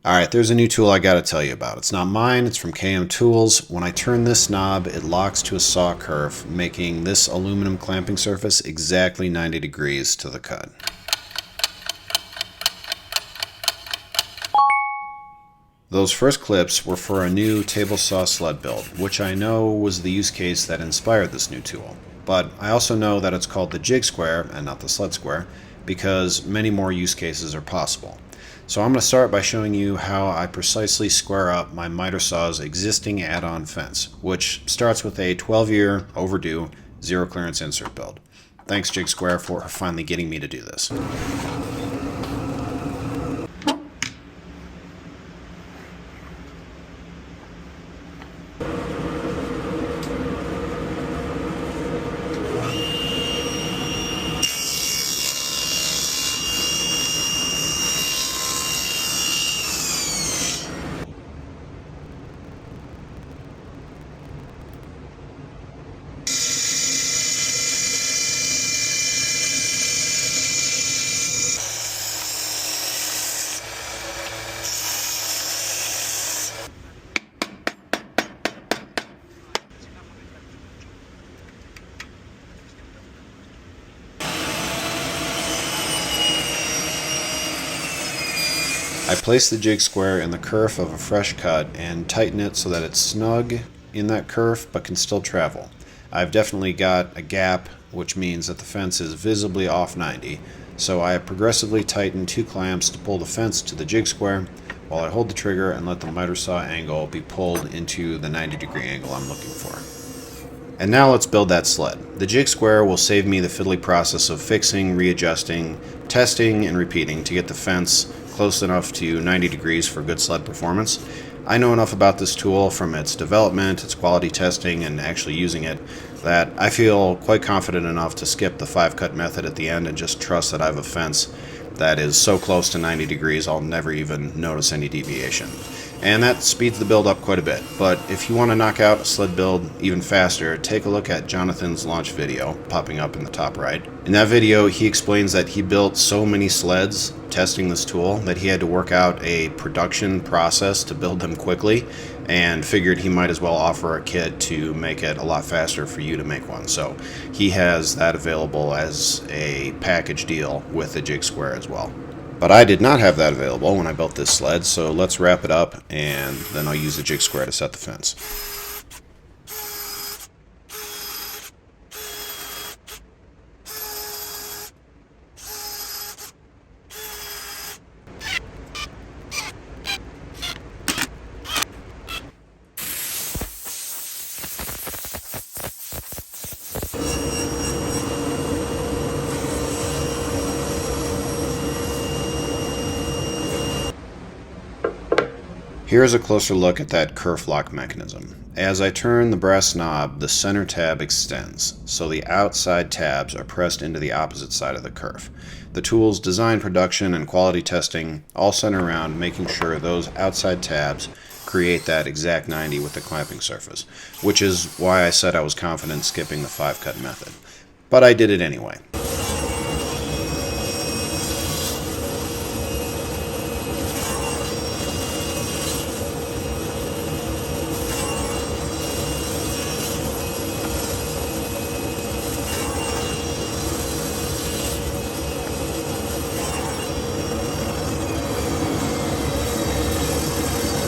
Alright, there's a new tool I gotta tell you about. It's not mine, it's from KM Tools. When I turn this knob, it locks to a saw curve, making this aluminum clamping surface exactly 90 degrees to the cut. Those first clips were for a new table saw sled build, which I know was the use case that inspired this new tool. But I also know that it's called the Jig Square and not the Sled Square because many more use cases are possible. So I'm going to start by showing you how I precisely square up my miter saw's existing add-on fence, which starts with a 12-year overdue zero clearance insert build. Thanks Jig Square for finally getting me to do this. I place the jig square in the kerf of a fresh cut and tighten it so that it's snug in that kerf but can still travel. I've definitely got a gap, which means that the fence is visibly off 90, so I progressively tighten two clamps to pull the fence to the jig square while I hold the trigger and let the miter saw angle be pulled into the 90-degree angle I'm looking for. And now let's build that sled. The jig square will save me the fiddly process of fixing, readjusting, testing, and repeating to get the fence close enough to 90 degrees for good sled performance. I know enough about this tool from its development, its quality testing, and actually using it that I feel quite confident enough to skip the 5-cut method at the end and just trust that I have a fence that is so close to 90 degrees I'll never even notice any deviation. And that speeds the build up quite a bit. But if you want to knock out a sled build even faster, take a look at Jonathan's launch video, popping up in the top right. In that video, he explains that he built so many sleds testing this tool that he had to work out a production process to build them quickly, and figured he might as well offer a kit to make it a lot faster for you to make one. So he has that available as a package deal with the Jig Square as well. But I did not have that available when I built this sled, so let's wrap it up and then I'll use the jig square to set the fence. Here's a closer look at that kerf lock mechanism. As I turn the brass knob, the center tab extends, so the outside tabs are pressed into the opposite side of the kerf. The tool's design, production, and quality testing all center around making sure those outside tabs create that exact 90 with the clamping surface, which is why I said I was confident skipping the 5-cut method. But I did it anyway.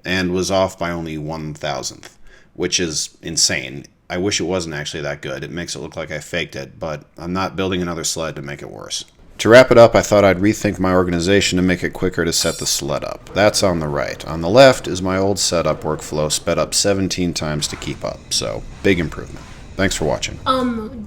And was off by only 1/1000th, which is insane. I wish it wasn't actually that good. It makes it look like I faked it, but I'm not building another sled to make it worse. To wrap it up, I thought I'd rethink my organization to make it quicker to set the sled up. That's on the right. On the left is my old setup workflow sped up 17 times to keep up, so big improvement. Thanks for watching.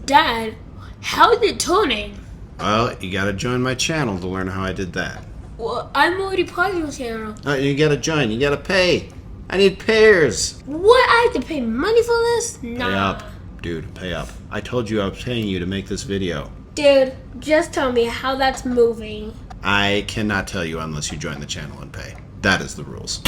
Dad, how is it turning? Well, you gotta join my channel to learn how I did that. Well, I'm already part of your channel. You gotta join, you gotta pay. I need payers. What? I have to pay money for this? Nah. Pay up. Dude, pay up. I told you I was paying you to make this video. Dude, just tell me how that's moving. I cannot tell you unless you join the channel and pay. That is the rules.